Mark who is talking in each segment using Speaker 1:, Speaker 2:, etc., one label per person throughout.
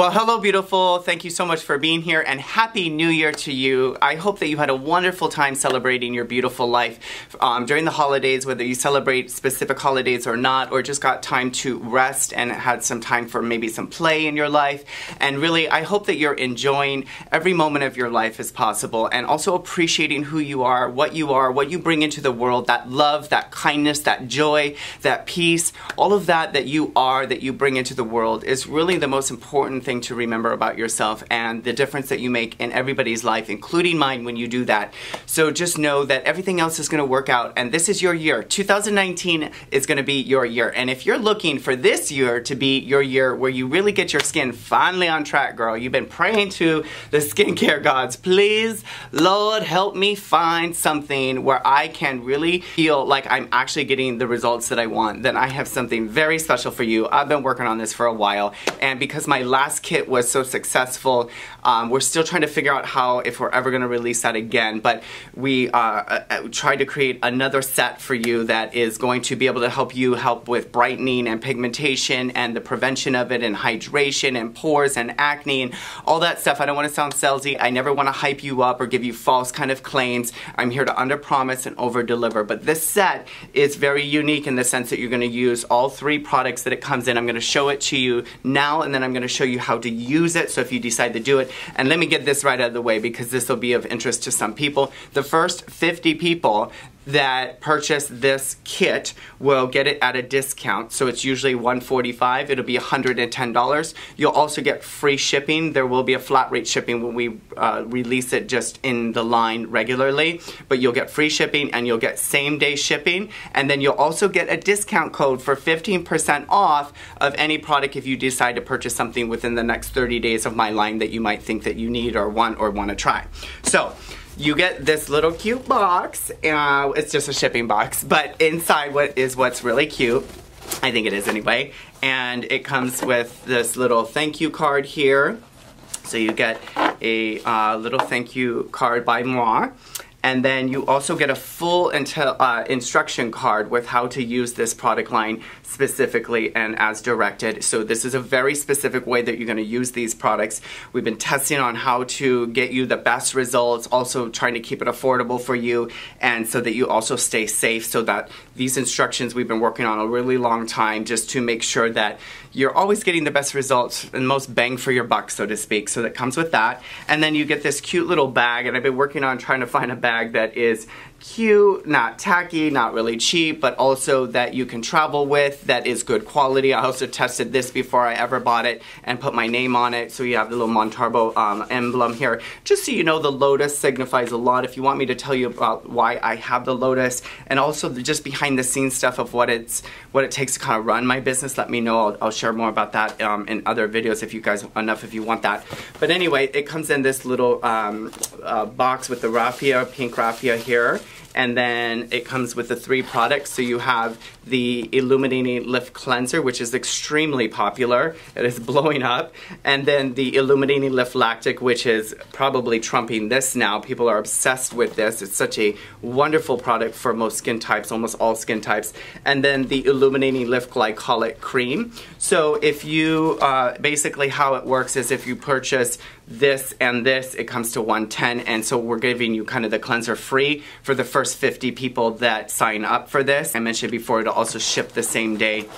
Speaker 1: Well, hello beautiful. Thank you so much for being here and Happy New Year to you. I hope that you had a wonderful time celebrating your beautiful life during the holidays, whether you celebrate specific holidays or not, or just got time to rest and had some time for maybe some play in your life. And really, I hope that you're enjoying every moment of your life as possible and also appreciating who you are, what you bring into the world, that love, that kindness, that joy, that peace, all of that you are, that you bring into the world is really the most important thing to remember about yourself and the difference that you make in everybody's life, including mine, when you do that. So just know that everything else is going to work out, and this is your year. 2019 is going to be your year, and if you're looking for this year to be your year where you really get your skin finally on track, girl, you've been praying to the skincare gods, please, Lord, help me find something where I can really feel like I'm actually getting the results that I want, then I have something very special for you. I've been working on this for a while, and because my last kit was so successful, we're still trying to figure out how, if we're ever going to release that again, but we tried to create another set for you that is going to be able to help with brightening and pigmentation and the prevention of it and hydration and pores and acne and all that stuff. I don't want to sound salesy. I never want to hype you up or give you false kind of claims. I'm here to under-promise and over-deliver, but this set is very unique in the sense that you're going to use all three products that it comes in. I'm going to show it to you now, and then I'm going to show you how to use it, so if you decide to do it. And let me get this right out of the way because this will be of interest to some people. The first 50 people that purchase this kit will get it at a discount, so it's usually $145. It'll be $110. You'll also get free shipping. There will be a flat rate shipping when we release it just in the line regularly, but you'll get free shipping and you'll get same-day shipping, and then you'll also get a discount code for 15% off of any product if you decide to purchase something within the next 30 days of my line that you might think that you need or want to try. So you get this little cute box. It's just a shipping box, but inside what's really cute. I think it is anyway. And it comes with this little thank you card here. So you get a little thank you card by moi. And then you also get a full instruction card with how to use this product line specifically and as directed. So this is a very specific way that you're going to use these products. We've been testing on how to get you the best results, also trying to keep it affordable for you, and so that you also stay safe, so that these instructions we've been working on a really long time just to make sure that you're always getting the best results and most bang for your buck, so to speak. So that comes with that. And then you get this cute little bag, and I've been working on trying to find a bag that is cute, not tacky, not really cheap, but also that you can travel with, that is good quality. I also tested this before I ever bought it and put my name on it. So you have the little Montarbo emblem here. Just so you know, the lotus signifies a lot. If you want me to tell you about why I have the lotus, and also just behind the scenes stuff of what it takes to kind of run my business, let me know. I'll share more about that in other videos if you want that. But anyway, it comes in this little box with the raffia, pink raffia here. And then it comes with the three products. So you have the Illuminating Lift Cleanser, which is extremely popular. It is blowing up. And then the Illuminating Lift Lactic, which is probably trumping this now. People are obsessed with this. It's such a wonderful product for most skin types, almost all skin types. And then the Illuminating Lift Glycolic Cream. So if you, basically how it works is if you purchase this and this, it comes to $110, and so we're giving you kind of the cleanser free for the first 50 people that sign up for this. I mentioned before, it'll also ship the same day,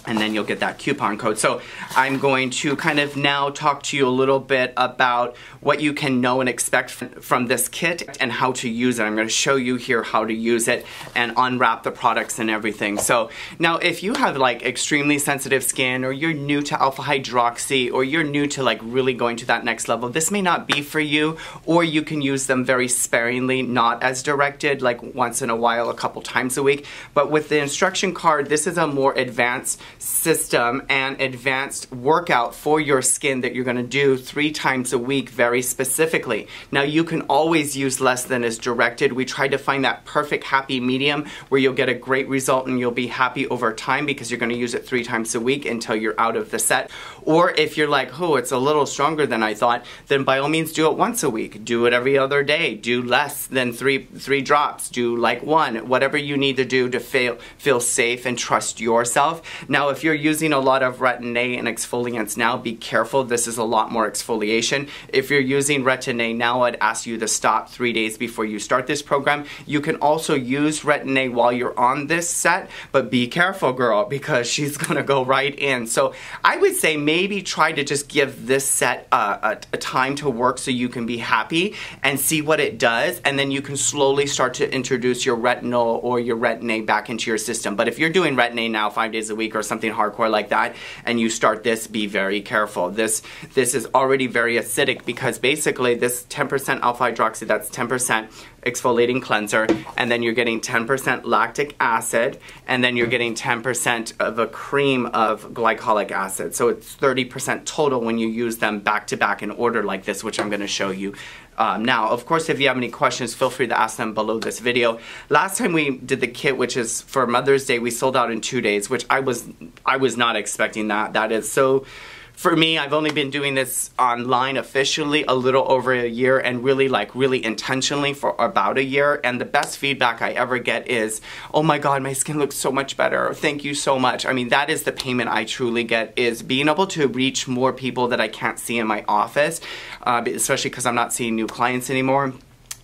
Speaker 1: and then you'll get that coupon code. So I'm going to kind of now talk to you a little bit about what you can know and expect from this kit and how to use it. I'm going to show you here how to use it and unwrap the products and everything. So now if you have like extremely sensitive skin, or you're new to alpha hydroxy, or you're new to like really going to that next level, this may not be for you, or you can use them very sparingly, not as directed, like once in a while, a couple times a week. But with the instruction card, this is a more advanced system and advanced workout for your skin that you're going to do 3 times a week very specifically. Now you can always use less than is directed. We tried to find that perfect happy medium where you'll get a great result and you'll be happy over time because you're going to use it 3 times a week until you're out of the set. Or if you're like, oh, it's a little stronger than I thought, then by all means do it once a week. Do it every other day. Do less than three drops. Do like one. Whatever you need to do to feel safe and trust yourself. Now, if you're using a lot of Retin-A and exfoliants now, be careful. This is a lot more exfoliation. If you're using Retin-A now, I'd ask you to stop 3 days before you start this program. You can also use Retin-A while you're on this set, but be careful, girl, because she's gonna go right in. So I would say maybe try to just give this set a time to work so you can be happy and see what it does, and then you can slowly start to introduce your retinol or your Retin-A back into your system. But if you're doing Retin-A now 5 days a week or something hardcore like that, and you start this, be very careful. This is already very acidic, because basically this 10% alpha hydroxy, that's 10% exfoliating cleanser, and then you're getting 10% lactic acid, and then you're getting 10% of a cream of glycolic acid. So it's 30% total when you use them back to back in order like this, which I'm going to show you. Now, of course, if you have any questions, feel free to ask them below this video. Last time we did the kit, which is for Mother's Day, we sold out in 2 days, which I was not expecting that. That is so... For me, I've only been doing this online officially a little over a year, and really intentionally for about a year. And the best feedback I ever get is, oh my God, my skin looks so much better. Thank you so much. I mean, that is the payment I truly get, is being able to reach more people that I can't see in my office, especially because I'm not seeing new clients anymore.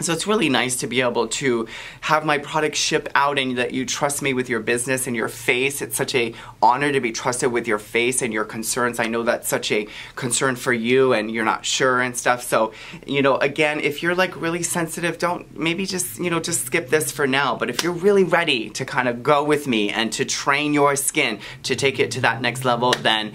Speaker 1: So it's really nice to be able to have my product ship out and that you trust me with your business and your face. It's such an honor to be trusted with your face and your concerns. I know that's such a concern for you and you're not sure and stuff. So, you know, again, if you're like really sensitive, don't, maybe just, you know, just skip this for now. But if you're really ready to kind of go with me and to train your skin to take it to that next level, then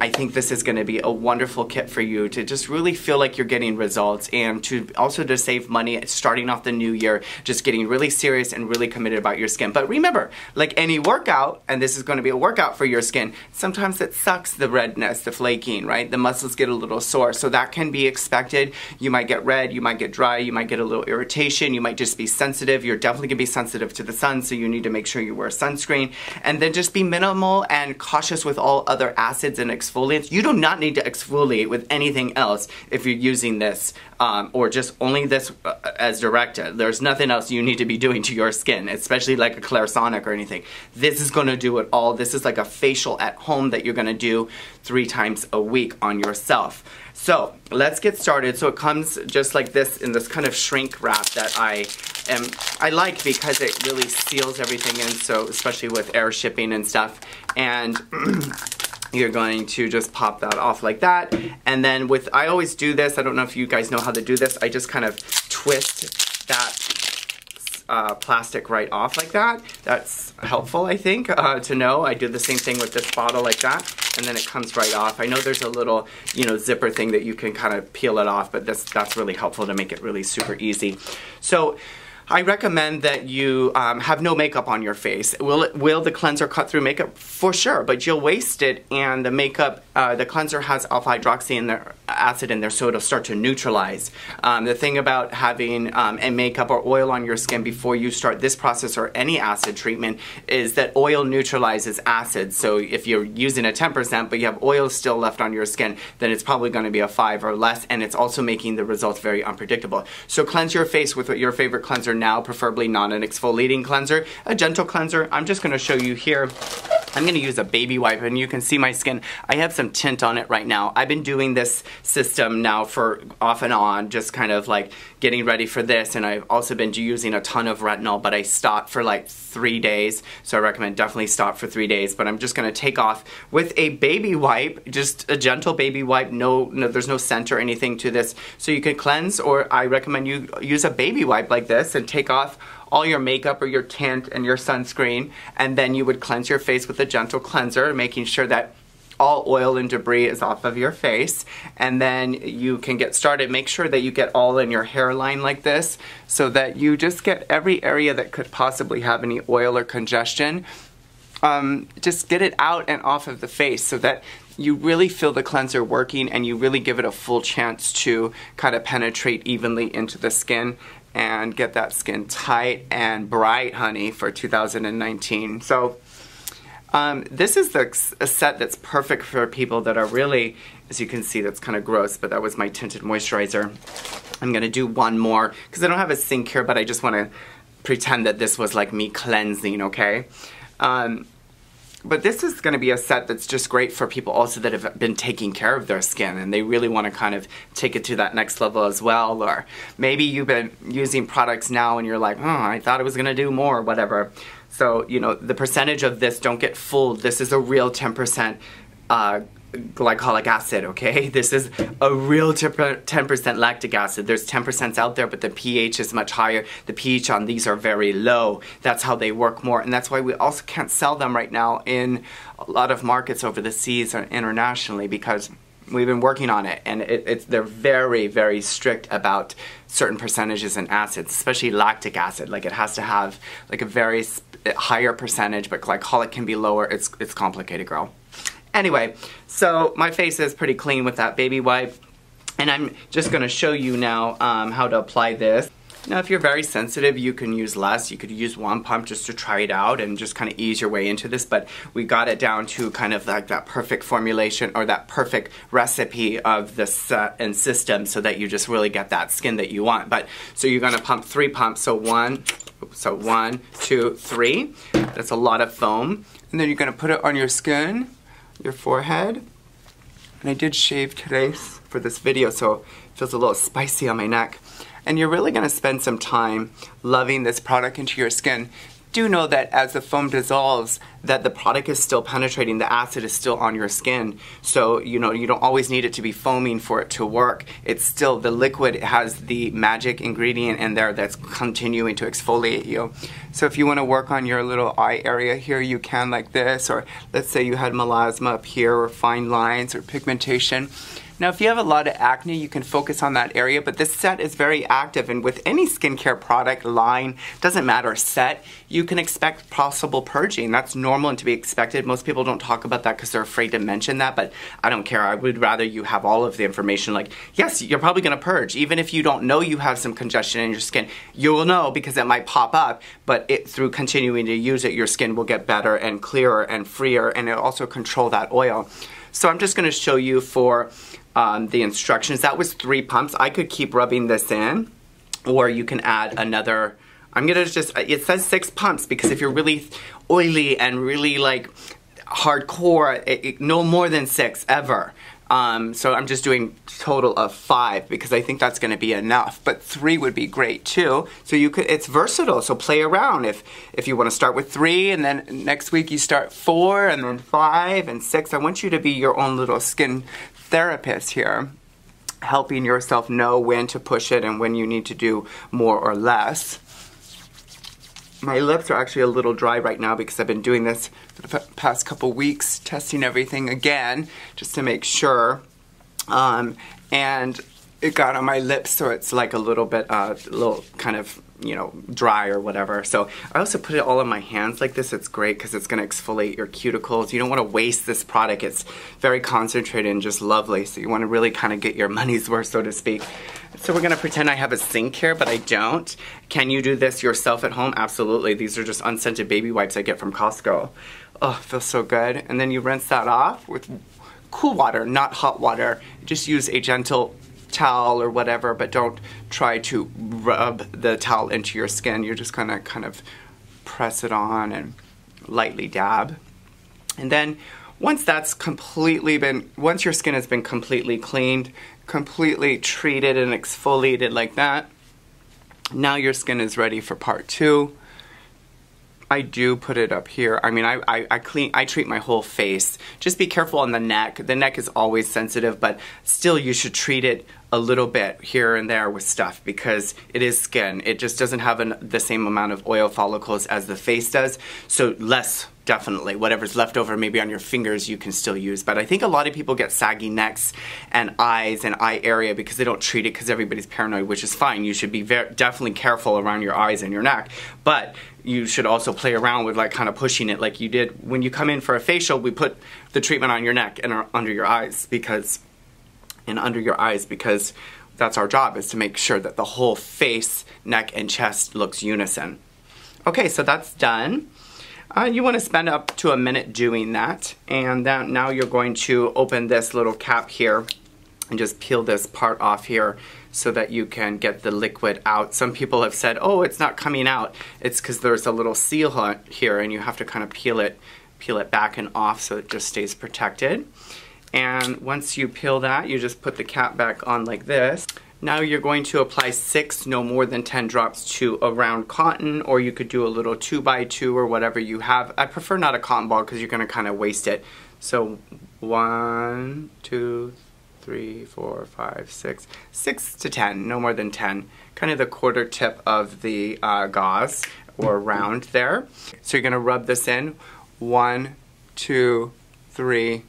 Speaker 1: I think this is going to be a wonderful kit for you to just really feel like you're getting results, and to also to save money starting off the new year, just getting really serious and really committed about your skin. But remember, like any workout, and this is going to be a workout for your skin, sometimes it sucks, the redness, the flaking, right? The muscles get a little sore, so that can be expected. You might get red, you might get dry, you might get a little irritation, you might just be sensitive. You're definitely going to be sensitive to the sun, so you need to make sure you wear sunscreen, and then just be minimal and cautious with all other acids and exfoliants. You do not need to exfoliate with anything else if you're using this, or just only this as directed. There's nothing else you need to be doing to your skin, especially like a Clarisonic or anything. This is going to do it all. This is like a facial at home that you're going to do 3 times a week on yourself. So let's get started. So it comes just like this in this kind of shrink wrap that I like, because it really seals everything in, so especially with air shipping and stuff. And you're going to just pop that off like that. And then I always do this, I don't know if you guys know how to do this, I just kind of twist that plastic right off like that. That's helpful, I think, to know. I do the same thing with this bottle like that, and then it comes right off. I know there's a little, you know, zipper thing that you can kind of peel it off, but that's really helpful to make it really super easy. So I recommend that you have no makeup on your face. Will the cleanser cut through makeup? For sure, but you'll waste it, and the makeup, the cleanser has alpha hydroxy in there, acid in there, so it'll start to neutralize. The thing about having a makeup or oil on your skin before you start this process or any acid treatment is that oil neutralizes acid. So if you're using a 10% but you have oil still left on your skin, then it's probably going to be a 5 or less, and it's also making the results very unpredictable. So cleanse your face with your favorite cleanser now, preferably not an exfoliating cleanser, a gentle cleanser. I'm just going to show you here. I'm going to use a baby wipe, and you can see my skin. I have some tint on it right now. I've been doing this system now for off and on, just kind of like getting ready for this, and I've also been using a ton of retinol, but I stopped for like 3 days, so I recommend definitely stop for 3 days. But I'm just going to take off with a baby wipe, just a gentle baby wipe. No, there's no scent or anything to this, so you can cleanse, or I recommend you use a baby wipe like this and take off all your makeup or your tint and your sunscreen, and then you would cleanse your face with a gentle cleanser, making sure that all oil and debris is off of your face, and then you can get started. Make sure that you get all in your hairline like this, so that you just get every area that could possibly have any oil or congestion. Just get it out and off of the face, so that you really feel the cleanser working and you really give it a full chance to kind of penetrate evenly into the skin and get that skin tight and bright, honey, for 2019. So This is a set that's perfect for people that are really, as you can see, that's kind of gross, but that was my tinted moisturizer. I'm gonna do one more, because I don't have a sink here, but I just wanna pretend that this was like me cleansing, okay? But this is going to be a set that's just great for people also that have been taking care of their skin and they really want to kind of take it to that next level as well. Or maybe you've been using products now and you're like, oh, I thought I was going to do more, whatever. So, you know, the percentage of this, don't get fooled. This is a real 10% glycolic acid, okay? This is a real 10% lactic acid. There's 10% out there, but the pH is much higher. The pH on these are very low. That's how they work more, and that's why we also can't sell them right now in a lot of markets over the seas or internationally, because we've been working on it, and they're very, very strict about certain percentages in acids, especially lactic acid. Like, it has to have like a very higher percentage, but glycolic can be lower. It's complicated, girl. Anyway, so my face is pretty clean with that baby wipe, and I'm just going to show you now how to apply this. Now, if you're very sensitive, you can use less. You could use one pump just to try it out and just kind of ease your way into this, but we got it down to kind of like that perfect formulation or that perfect recipe of the set and system so that you just really get that skin that you want. But so you're going to pump 3 pumps, so 1, 2, 3. That's a lot of foam. And then you're going to put it on your skin, your forehead. And I did shave today for this video, so it feels a little spicy on my neck. And you're really going to spend some time loving this product into your skin. Do know that as the foam dissolves, that the product is still penetrating, the acid is still on your skin. So, you know, you don't always need it to be foaming for it to work. It's still, the liquid has the magic ingredient in there that's continuing to exfoliate you. So if you want to work on your little eye area here, you can, like this, or let's say you had melasma up here, or fine lines, or pigmentation. Now, if you have a lot of acne, you can focus on that area, but this set is very active, and with any skincare product line, doesn't matter, set, you can expect possible purging. That's normal and to be expected. Most people don't talk about that because they're afraid to mention that, but I don't care. I would rather you have all of the information. Like, yes, you're probably going to purge. Even if you don't know you have some congestion in your skin, you will know because it might pop up, but through continuing to use it, your skin will get better and clearer and freer, and it'll also control that oil. So I'm just going to show you for the instructions. That was 3 pumps. I could keep rubbing this in, or you can add another. I'm gonna just, it says 6 pumps because if you're really oily and really like hardcore, no more than 6 ever. So I'm just doing total of 5 because I think that's gonna be enough, but 3 would be great too. So you could, it's versatile, so play around. If you wanna start with 3 and then next week you start 4 and then 5 and 6, I want you to be your own little skin therapist here, helping yourself know when to push it and when you need to do more or less. My lips are actually a little dry right now because I've been doing this for the past couple weeks, testing everything again just to make sure. And it got on my lips, so it's like a little bit, kind of, you know, dry or whatever. So I also put it all on my hands like this. It's great because it's going to exfoliate your cuticles. You don't want to waste this product. It's very concentrated and just lovely. So you want to really kind of get your money's worth, so to speak. So we're going to pretend I have a sink here, but I don't. Can you do this yourself at home? Absolutely. These are just unscented baby wipes I get from Costco. Oh, it feels so good. And then you rinse that off with cool water, not hot water. Just use a gentle towel or whatever, but don't try to rub the towel into your skin. You're just gonna kind of press it on and lightly dab. And then once that's completely been, once your skin has been completely cleaned, completely treated and exfoliated like that, now your skin is ready for part 2. I do put it up here. I mean, I treat my whole face. Just be careful on the neck. The neck is always sensitive, but still you should treat it a little bit here and there with stuff because it is skin. It just doesn't have the same amount of oil follicles as the face does. So less, definitely. Whatever's left over maybe on your fingers you can still use. But I think a lot of people get saggy necks and eyes and eye area because they don't treat it because everybody's paranoid, which is fine. You should be definitely careful around your eyes and your neck. But you should also play around with like kind of pushing it like you did when you come in for a facial. We put the treatment on your neck and under your eyes because that's our job, is to make sure that the whole face, neck, and chest looks unison. Okay, so that's done. You want to spend up to a minute doing that. And then now you're going to open this little cap here and just peel this part off here so that you can get the liquid out. Some people have said, oh, it's not coming out. It's because there's a little seal here and you have to kind of peel it back and off so it just stays protected. And once you peel that, you just put the cap back on like this. Now you're going to apply 6, no more than 10 drops to a round cotton, or you could do a little 2x2 or whatever you have. I prefer not a cotton ball because you're going to kind of waste it. So 1, 2, 3, 4, 5, 6, 6 to 10, no more than 10. Kind of the quarter tip of the gauze or round there. So you're going to rub this in. 1, 2, 3,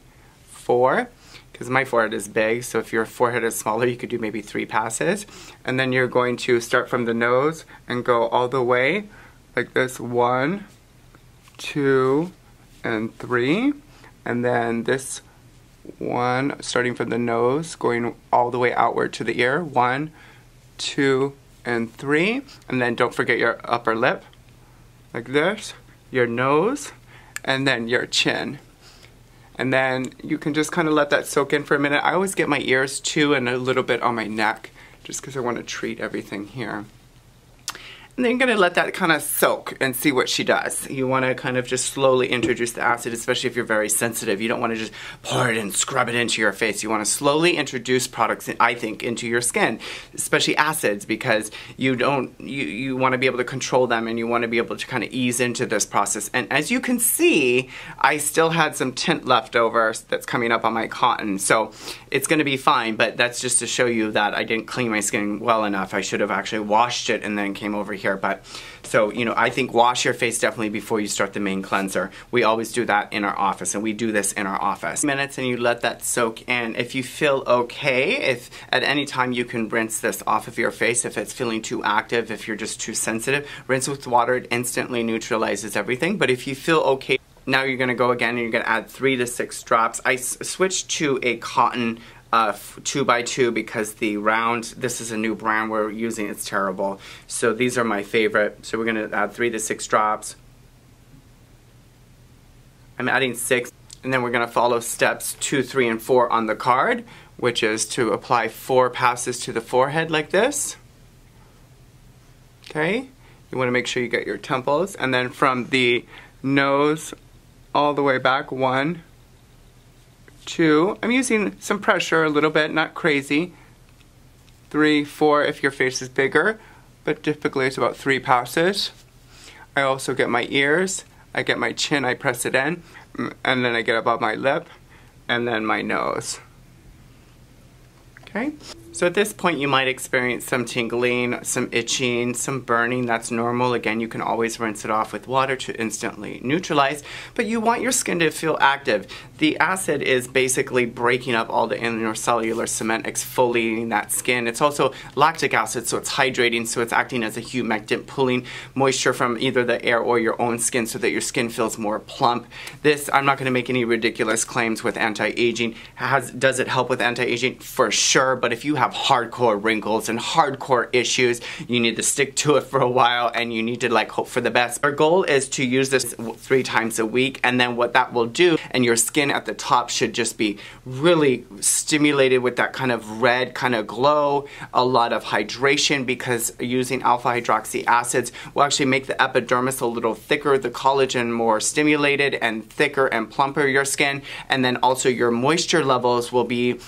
Speaker 1: 4. Because my forehead is big, so if your forehead is smaller, you could do maybe 3 passes. And then you're going to start from the nose and go all the way like this. 1, 2, and 3. And then this one, starting from the nose, going all the way outward to the ear. 1, 2, and 3. And then don't forget your upper lip, like this, your nose, and then your chin. And then you can just kind of let that soak in for a minute. I always get my ears too and a little bit on my neck just because I want to treat everything here. And then you're going to let that kind of soak and see what she does. You want to kind of just slowly introduce the acid, especially if you're very sensitive. You don't want to just pour it and scrub it into your face. You want to slowly introduce products, I think, into your skin, especially acids, because you want to be able to control them and you want to be able to kind of ease into this process. And as you can see, I still had some tint left over that's coming up on my cotton. So it's going to be fine, but that's just to show you that I didn't clean my skin well enough. I should have actually washed it and then came over here. But so, you know, I think wash your face definitely before you start the main cleanser. We always do that in our office, and we do this in our office. Minutes, and you let that soak in. If you feel okay, if at any time you can rinse this off of your face, if it's feeling too active, if you're just too sensitive, rinse with water. It instantly neutralizes everything. But if you feel okay, now you're going to go again and you're going to add 3 to 6 drops. I switched to a cotton 2x2 because the round, this is a new brand we're using, it's terrible. So these are my favorite. So we're going to add 3 to 6 drops. I'm adding 6, and then we're going to follow steps 2, 3, and 4 on the card, which is to apply 4 passes to the forehead like this. Okay, you want to make sure you get your temples, and then from the nose all the way back. 1, 2, I'm using some pressure a little bit, not crazy. 3, 4 if your face is bigger, but typically it's about 3 passes. I also get my ears, I get my chin, I press it in, and then I get above my lip, and then my nose. Okay, so at this point you might experience some tingling, some itching, some burning. That's normal. Again, you can always rinse it off with water to instantly neutralize, but you want your skin to feel active. The acid is basically breaking up all the intercellular cement, exfoliating that skin. It's also lactic acid, so it's hydrating, so it's acting as a humectant, pulling moisture from either the air or your own skin so that your skin feels more plump. This, I'm not going to make any ridiculous claims with anti-aging. Does it help with anti-aging? For sure, but if you have hardcore wrinkles and hardcore issues, you need to stick to it for a while and you need to like hope for the best. Our goal is to use this 3 times a week, and then what that will do, and your skin at the top should just be really stimulated with that kind of red kind of glow, a lot of hydration, because using alpha hydroxy acids will actually make the epidermis a little thicker, the collagen more stimulated and thicker and plumper your skin, and then also your moisture levels will be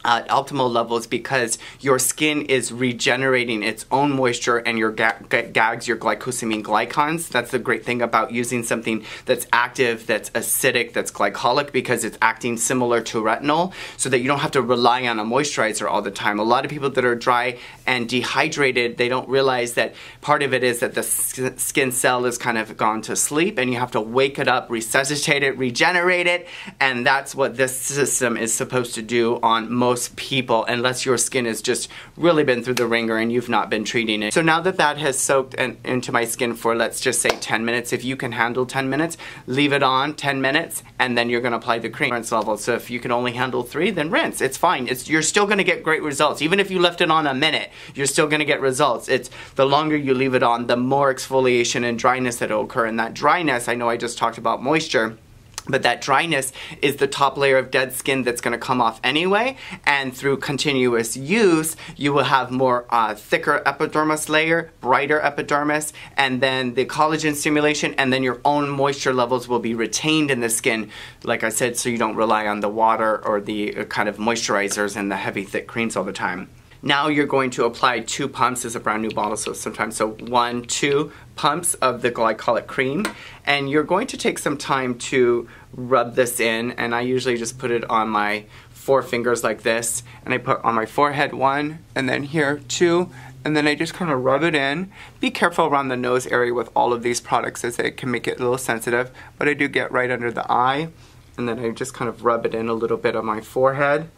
Speaker 1: at optimal levels because your skin is regenerating its own moisture, and your gags, your glycosamine glycans. That's the great thing about using something that's active, that's acidic, that's glycolic, because it's acting similar to retinol, so that you don't have to rely on a moisturizer all the time. A lot of people that are dry and dehydrated, they don't realize that part of it is that the skin cell is kind of gone to sleep, and you have to wake it up, resuscitate it, regenerate it, and that's what this system is supposed to do on most most people, unless your skin has just really been through the ringer and you've not been treating it. So now that that has soaked into my skin for, let's just say 10 minutes, if you can handle 10 minutes, leave it on 10 minutes, and then you're gonna apply the cream. Rinse level. So if you can only handle 3, then rinse. It's fine. You're still gonna get great results. Even if you left it on a minute, you're still gonna get results. It's the longer you leave it on, the more exfoliation and dryness that will occur. And that dryness, I know I just talked about moisture, but that dryness is the top layer of dead skin that's going to come off anyway, and through continuous use you will have more thicker epidermis layer, brighter epidermis, and then the collagen stimulation, and then your own moisture levels will be retained in the skin, like I said, so you don't rely on the water or the kind of moisturizers and the heavy thick creams all the time. Now you're going to apply 2 pumps. As a brand new bottle, so sometimes 1, 2 pumps of the glycolic cream, and you're going to take some time to rub this in, and I usually just put it on my 4 fingers like this, and I put on my forehead 1, and then here 2, and then I just kind of rub it in. Be careful around the nose area with all of these products, as it can make it a little sensitive, but I do get right under the eye, and then I just kind of rub it in a little bit on my forehead,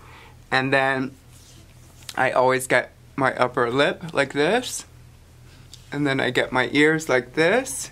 Speaker 1: and then I always get my upper lip like this, and then I get my ears like this,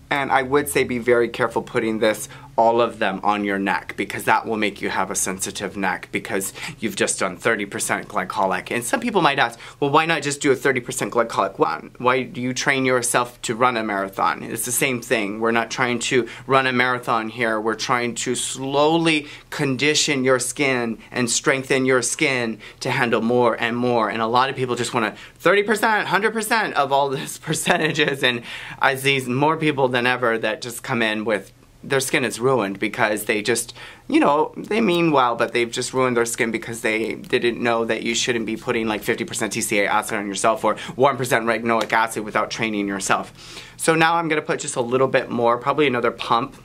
Speaker 1: and I would say be very careful putting this, all of them, on your neck, because that will make you have a sensitive neck, because you've just done 30% glycolic. And some people might ask, well, why not just do a 30% glycolic one? Why do you train yourself to run a marathon? It's the same thing. We're not trying to run a marathon here. We're trying to slowly condition your skin and strengthen your skin to handle more and more. And a lot of people just want to 30%, 100% of all these percentages, and I see more people than ever that just come in with their skin is ruined because they just, you know, they mean well, but they've just ruined their skin because they didn't know that you shouldn't be putting like 50% TCA acid on yourself or 1% retinoic acid without training yourself. So now I'm going to put just a little bit more, probably another pump.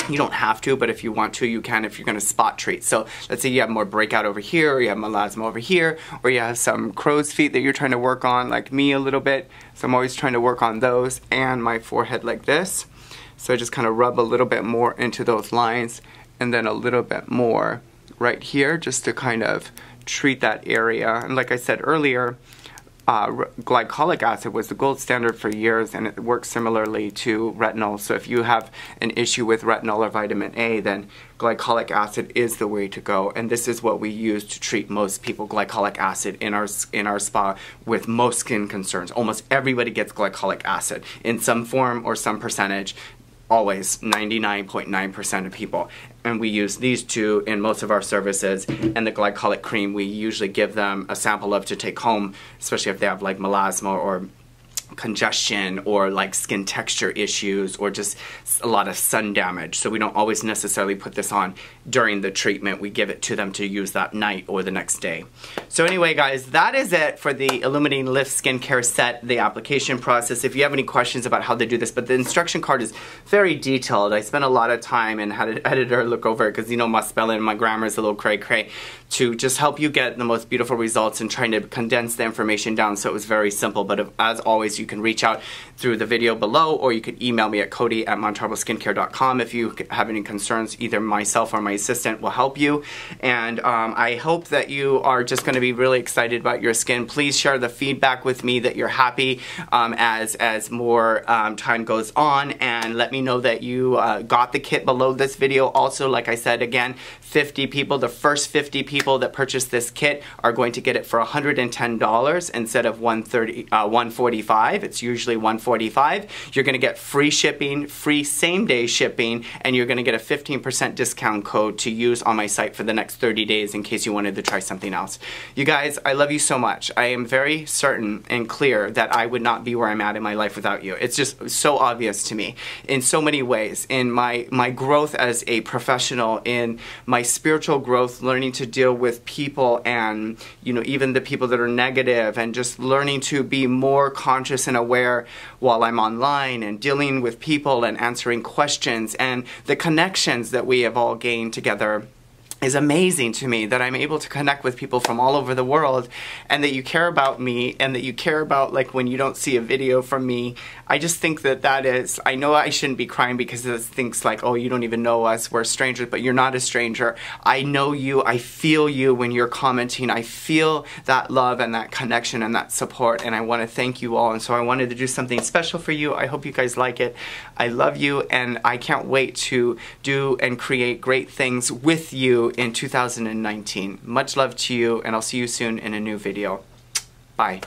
Speaker 1: You don't have to, but if you want to, you can if you're going to spot treat. So let's say you have more breakout over here, or you have melasma over here, or you have some crow's feet that you're trying to work on, like me a little bit. So I'm always trying to work on those, and my forehead like this. So I just kind of rub a little bit more into those lines, and then a little bit more right here, just to kind of treat that area. And like I said earlier, glycolic acid was the gold standard for years, and it works similarly to retinol. So if you have an issue with retinol or vitamin A, then glycolic acid is the way to go. And this is what we use to treat most people, glycolic acid in our spa with most skin concerns. Almost everybody gets glycolic acid in some form or some percentage. Always 99.9% of people, and we use these 2 in most of our services. And the glycolic cream, we usually give them a sample of to take home, especially if they have like melasma or congestion or like skin texture issues or just a lot of sun damage. So we don't always necessarily put this on during the treatment. We give it to them to use that night or the next day. So anyway, guys, that is it for the Illuminating Lift Skincare Set, the application process. If you have any questions about how they do this, but the instruction card is very detailed. I spent a lot of time and had an editor look over it because, you know, my spelling and my grammar is a little cray-cray, to just help you get the most beautiful results and trying to condense the information down so it was very simple. But as always, you can reach out through the video below, or you can email me at Cody@montarboskincare.com if you have any concerns. Either myself or my assistant will help you. And I hope that you are just going to be really excited about your skin. Please share the feedback with me that you're happy as more time goes on, and let me know that you got the kit below this video. Also, like I said, again, 50 people, the first 50 people that purchase this kit are going to get it for $110 instead of $145. It's usually $145. You're going to get free shipping, free same-day shipping, and you're going to get a 15% discount code to use on my site for the next 30 days in case you wanted to try something else. You guys, I love you so much. I am very certain and clear that I would not be where I'm at in my life without you. It's just so obvious to me in so many ways. In my growth as a professional, in my spiritual growth, learning to deal with people and, you know, even the people that are negative, and just learning to be more conscious and aware while I'm online and dealing with people and answering questions, and the connections that we have all gained together is amazing to me, that I'm able to connect with people from all over the world, and that you care about me, and that you care about, like, when you don't see a video from me. I just think that that is, I know I shouldn't be crying because it thinks like, oh, you don't even know us, we're strangers, but you're not a stranger. I know you, I feel you when you're commenting, I feel that love and that connection and that support, and I want to thank you all. And so I wanted to do something special for you. I hope you guys like it. I love you, and I can't wait to do and create great things with you in 2019. Much love to you, and I'll see you soon in a new video. Bye.